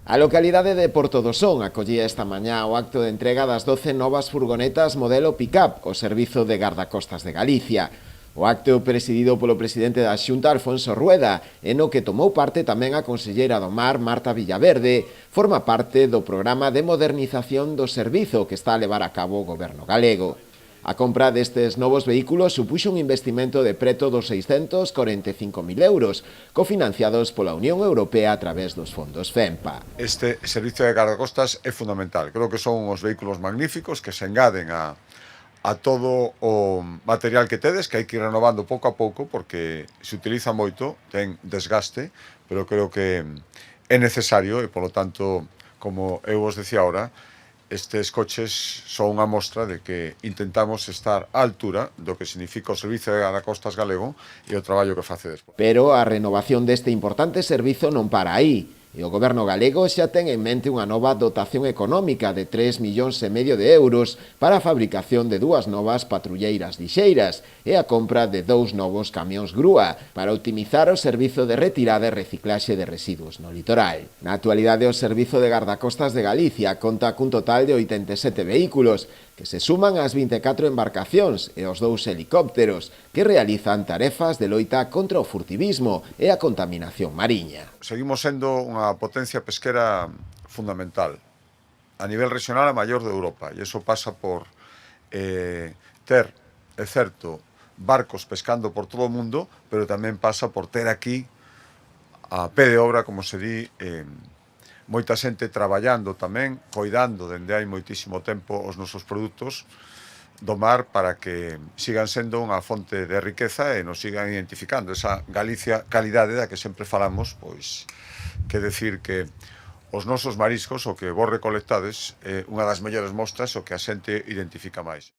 A localidade de Porto do Son acollía esta mañá o acto de entrega das 12 novas furgonetas modelo pick-up ao servizo de gardacostas de Galicia. O acto presidido polo presidente da Xunta, Alfonso Rueda, e no que tomou parte tamén a conselleira do Mar, Marta Villaverde, forma parte do programa de modernización do servizo que está a levar a cabo o goberno galego. A compra destes novos vehículos supuxo un investimento de preto dos 645.000 euros, cofinanciados pola Unión Europea a través dos fondos FEMPA. Este servicio de gardacostas é fundamental. Creo que son uns vehículos magníficos que se engaden a todo o material que tedes, que hai que ir renovando pouco a pouco, porque se utiliza moito, ten desgaste, pero creo que é necesario e, polo tanto, como eu vos decía ahora, estes coches son unha mostra de que intentamos estar á altura do que significa o servicio de gardacostas galego e o traballo que facedes. Pero a renovación deste importante servizo non para aí. E o goberno galego xa ten en mente unha nova dotación económica de 3,5 millóns de euros para a fabricación de 2 novas patrulleiras lixeiras e a compra de 2 novos camións grúa para optimizar o servizo de retirada e reciclaxe de residuos no litoral. Na actualidade, o Servizo de Gardacostas de Galicia conta cun total de 87 vehículos que se suman ás 24 embarcacións e aos 2 helicópteros que realizan tarefas de loita contra o furtivismo e a contaminación mariña. Seguimos sendo unha potencia pesquera fundamental. A nivel regional, a maior de Europa. E iso pasa por ter, é certo, barcos pescando por todo o mundo, pero tamén pasa por ter aquí a pé de obra, como se di, moita xente traballando tamén, coidando dende hai moitísimo tempo os nosos produtos do mar para que sigan sendo unha fonte de riqueza e nos sigan identificando esa Galicia calidade da que sempre falamos, pois que decir que os nosos mariscos, o que vos recolectades, é unha das mellores mostras o que a xente identifica máis.